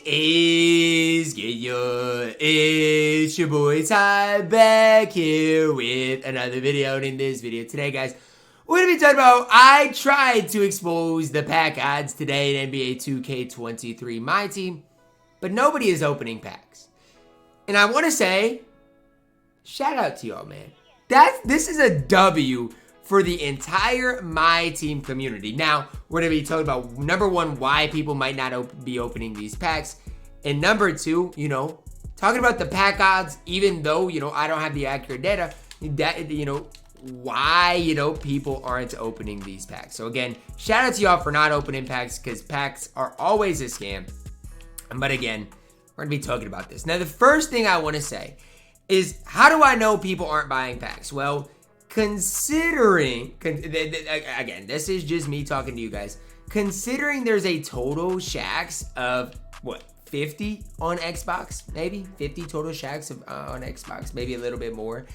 is good? It's your boy Ty back here with another video. And in this video today, guys, we're going to be talking about, I tried to expose the pack odds today in NBA 2K23 MyTEAM, but nobody is opening packs. And I want to say, shout out to y'all, man. This is a W for the entire MyTEAM community. Now, we're going to be talking about, number one, why people might not be opening these packs. And number two, talking about the pack odds, even though, I don't have the accurate data, why, people aren't opening these packs. So again, shout out to y'all for not opening packs, because packs are always a scam. But again, we're going to be talking about this. Now, the first thing I want to say is, how do I know people aren't buying packs? Well, considering, again, this is just me talking to you guys. Considering there's a total Shaqs of, 50 on Xbox? Maybe 50 total Shaqs on Xbox, maybe a little bit more.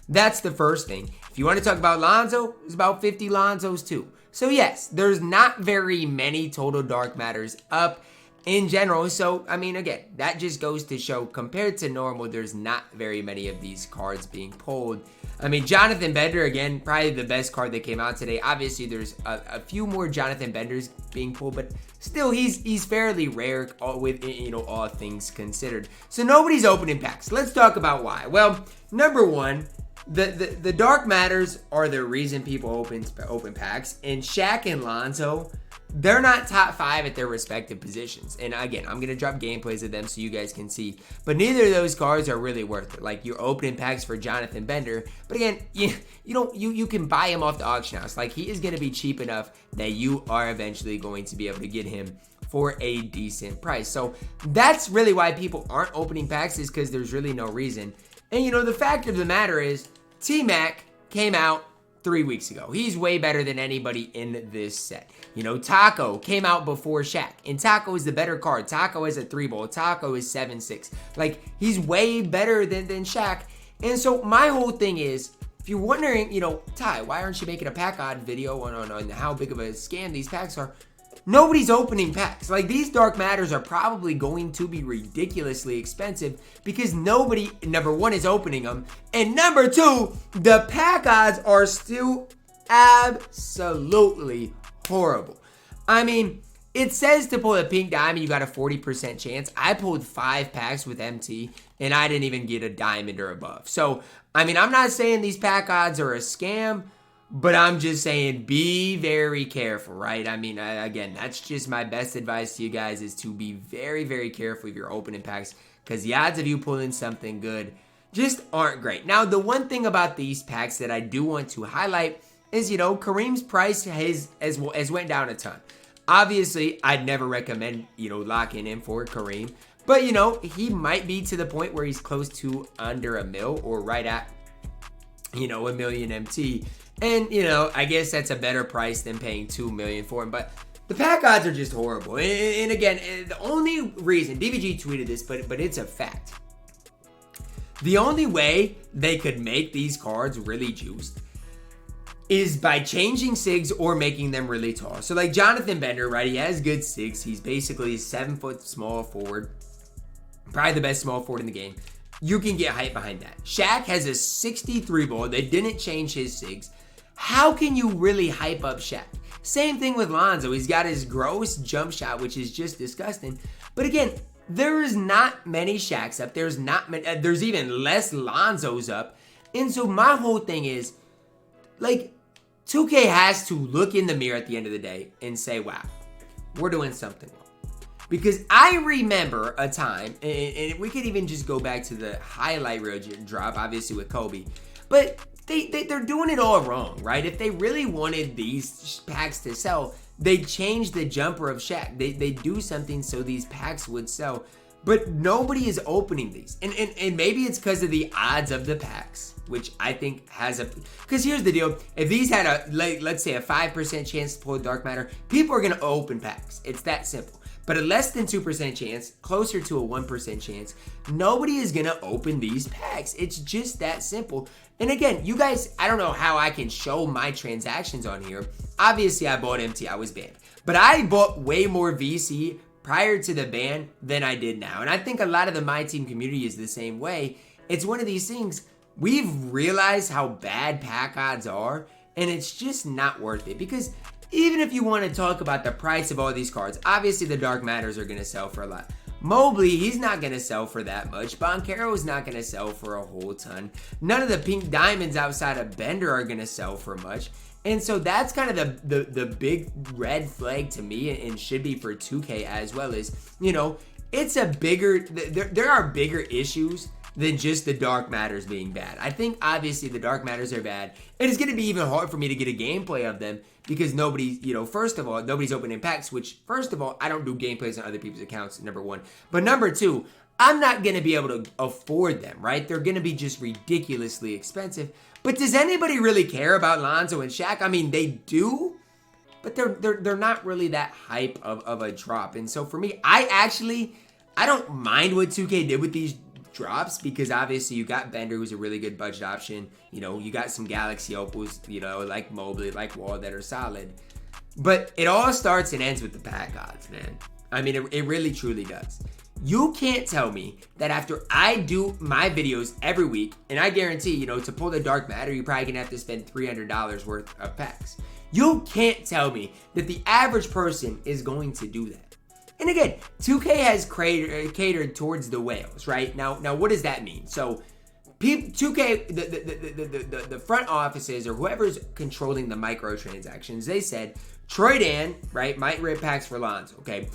That's the first thing. If you want to talk about Lonzo, there's about 50 Lonzos too. So yes, there's not very many total dark matters up in general. So, I mean, again, that just goes to show, compared to normal, there's not very many of these cards being pulled. I mean, Jonathan Bender, again, probably the best card that came out today. Obviously, there's a few more Jonathan Benders being pulled, but still, he's fairly rare with, all things considered. So nobody's opening packs. Let's talk about why. Well, number one, the dark matters are the reason people open packs, and Shaq and Lonzo, they're not top 5 at their respective positions. And again, I'm going to drop gameplays of them so you guys can see. But neither of those cards are really worth it. Like, you're opening packs for Jonathan Bender. But again, you can buy him off the auction house. Like, he is going to be cheap enough that you are eventually going to be able to get him for a decent price. So that's really why people aren't opening packs, is because there's really no reason. And the fact of the matter is, T-Mac came out 3 weeks ago. He's way better than anybody in this set. Taco came out before Shaq, and Taco is the better card. Taco is a 3-ball. Taco is 7-6. Like, he's way better than Shaq. And so my whole thing is, if you're wondering, Ty, why aren't you making a pack odd video on how big of a scam these packs are? Nobody's opening packs. Like, these dark matters are probably going to be ridiculously expensive because nobody, number one, is opening them. And number two, the pack odds are still absolutely horrible. I mean, it says to pull a pink diamond, you got a 40% chance. I pulled 5 packs with MT, and I didn't even get a diamond or above. So, I mean, I'm not saying these pack odds are a scam, but I'm just saying, be very careful, right? I mean, again, that's just my best advice to you guys, is to be very, very careful if you're opening packs, because the odds of you pulling something good just aren't great. Now, the one thing about these packs that I do want to highlight is, Kareem's price has went down a ton. Obviously, I'd never recommend, locking in for Kareem, but, he might be to the point where he's close to under $1 million or right at, $1 million MT. And, I guess that's a better price than paying $2 million for him. But the pack odds are just horrible. And again, the only reason, DVG tweeted this, but it's a fact. The only way they could make these cards really juiced is by changing SIGs or making them really tall. So like Jonathan Bender, right? He has good SIGs. He's basically a 7-foot small forward. Probably the best small forward in the game. You can get hype behind that. Shaq has a 63 ball. They didn't change his SIGs. How can you really hype up Shaq? Same thing with Lonzo. He's got his gross jump shot, which is just disgusting. But again, there is not many Shaqs up. There's even less Lonzos up. And so my whole thing is, like, 2K has to look in the mirror at the end of the day and say, wow, we're doing something wrong. Because I remember a time, and we could even just go back to the highlight reel drop, obviously with Kobe, but they're doing it all wrong, right? If they really wanted these packs to sell, they change the jumper of Shaq. They do something so these packs would sell. But nobody is opening these. And maybe it's because of the odds of the packs, which I think has a... Because here's the deal. If these had let's say a 5% chance to pull a dark matter, people are going to open packs. It's that simple. But a less than 2% chance, closer to a 1% chance, nobody is going to open these packs. It's just that simple. And again, you guys, I don't know how I can show my transactions on here. Obviously, I bought MT. I was banned. But I bought way more VC prior to the ban than I did now. And I think a lot of the MyTEAM community is the same way. It's one of these things, we've realized how bad pack odds are, and it's just not worth it. Because even if you want to talk about the price of all these cards, obviously the Dark Matters are going to sell for a lot. Mobley, he's not going to sell for that much. Banchero is not going to sell for a whole ton. None of the pink diamonds outside of Bender are going to sell for much. And so that's kind of the big red flag to me, and should be for 2K as well, is, you know, it's a bigger, there are bigger issues than just the Dark Matters being bad. I think obviously the Dark Matters are bad. And it's going to be even hard for me to get a gameplay of them because nobody, you know, first of all, nobody's opening packs, which first of all, I don't do gameplays on other people's accounts, number one. But number two, I'm not going to be able to afford them, right? They're going to be just ridiculously expensive. But does anybody really care about Lonzo and Shaq? I mean, they do, but they're not really that hype of a drop. And so for me, I don't mind what 2K did with these drops, because obviously you got Bender, who's a really good budget option. You know, you got some Galaxy opals, you know, like Mobley, like Wall, that are solid. But it all starts and ends with the pack odds, man. I mean, it really truly does. You can't tell me that after I do my videos every week, and I guarantee, you know, to pull the Dark Matter, you're probably gonna have to spend $300 worth of packs. You can't tell me that the average person is going to do that. And again, 2K has catered towards the whales, right? Now what does that mean? So 2K, the front offices or whoever's controlling the microtransactions, they said Troy Dan, right, might rip packs for Lonzo, okay?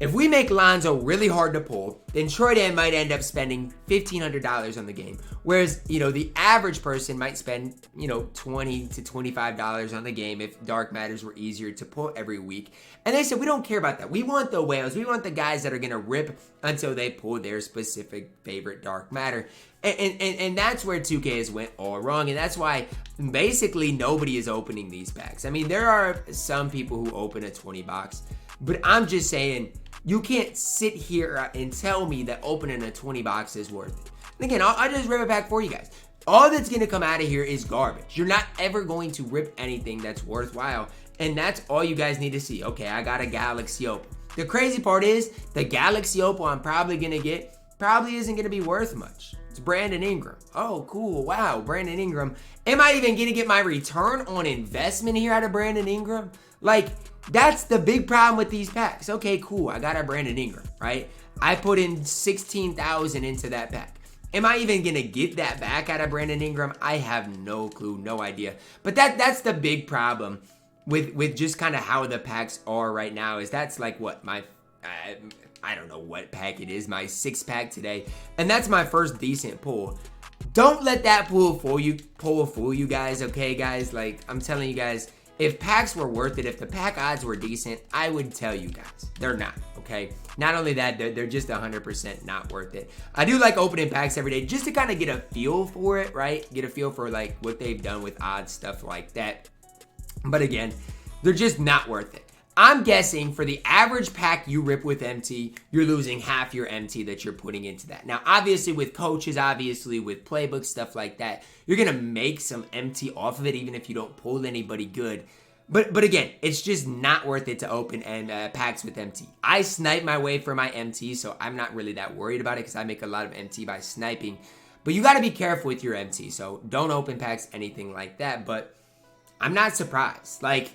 If we make Lonzo really hard to pull, then Troy Dan might end up spending $1,500 on the game. Whereas, you know, the average person might spend, you know, $20 to $25 on the game if Dark Matters were easier to pull every week. And they said, we don't care about that. We want the whales. We want the guys that are going to rip until they pull their specific favorite Dark Matter. And that's where 2K has went all wrong. And that's why basically nobody is opening these packs. I mean, there are some people who open a 20 box. But I'm just saying, you can't sit here and tell me that opening a 20 box is worth it. And again, I'll just rip a pack for you guys. All that's going to come out of here is garbage. You're not ever going to rip anything that's worthwhile. And that's all you guys need to see. Okay, I got a Galaxy Opal. The crazy part is, the Galaxy Opal I'm probably going to get probably isn't going to be worth much. It's Brandon Ingram. Oh, cool. Wow, Brandon Ingram. Am I even going to get my return on investment here out of Brandon Ingram? Like, that's the big problem with these packs. Okay, cool. I got a Brandon Ingram, right? I put in $16,000 into that pack. Am I even going to get that back out of Brandon Ingram? I have no clue, no idea. But that's the big problem with just kind of how the packs are right now, is that's like what my, I don't know what pack it is, my 6th pack today. And that's my first decent pull. Don't let that pull fool you guys, okay, guys? Like, I'm telling you guys, if packs were worth it, if the pack odds were decent, I would tell you guys. They're not, okay? Not only that, they're just 100% not worth it. I do like opening packs every day just to kind of get a feel for it, right? Get a feel for like what they've done with odds, stuff like that. But again, they're just not worth it. I'm guessing for the average pack you rip with MT, you're losing half your MT that you're putting into that. Now, obviously with coaches, obviously with playbooks, stuff like that, you're going to make some MT off of it even if you don't pull anybody good. But again, it's just not worth it to open packs with MT. I snipe my way for my MT, so I'm not really that worried about it because I make a lot of MT by sniping. But you got to be careful with your MT, so don't open packs, anything like that. But I'm not surprised. Like,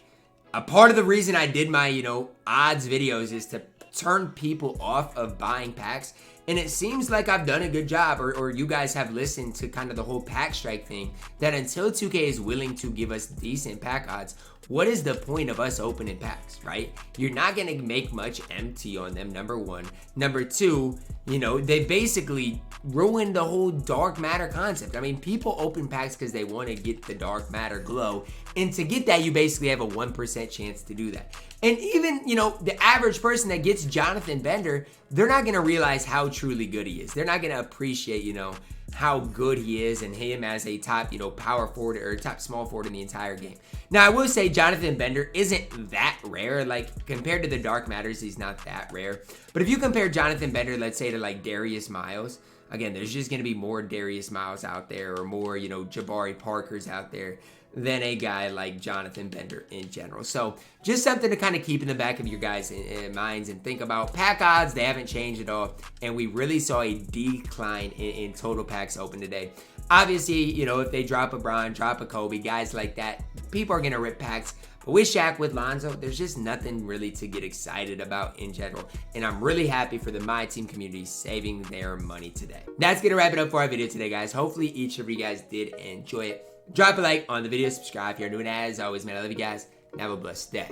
a part of the reason I did my, you know, odds videos is to turn people off of buying packs. And it seems like I've done a good job, or you guys have listened to kind of the whole pack strike thing, that until 2K is willing to give us decent pack odds, what is the point of us opening packs, right? You're not going to make much MT on them, number one. Number two, you know, they basically ruined the whole Dark Matter concept. I mean, people open packs because they want to get the Dark Matter glow. And to get that, you basically have a 1% chance to do that. And even, you know, the average person that gets Jonathan Bender, they're not going to realize how truly good he is. They're not going to appreciate, you know, how good he is and him as a top, you know, power forward or top small forward in the entire game. Now, I will say Jonathan Bender isn't that rare. Like, compared to the Dark Matters, he's not that rare. But if you compare Jonathan Bender, let's say, to like Darius Miles, again, there's just going to be more Darius Miles out there, or more, you know, Jabari Parkers out there. than a guy like Jonathan Bender in general. So just something to kind of keep in the back of your guys' minds and think about. Pack odds, they haven't changed at all, and we really saw a decline in total packs open today. Obviously, you know, if they drop a Bron, drop a Kobe, guys like that, people are going to rip packs. But with Shaq, with Lonzo, there's just nothing really to get excited about in general. And I'm really happy for the MyTEAM community saving their money today. That's going to wrap it up for our video today, guys. Hopefully each of you guys did enjoy it. Drop a like on the video, subscribe if you're new, and as always, man, I love you guys, and have a blessed day.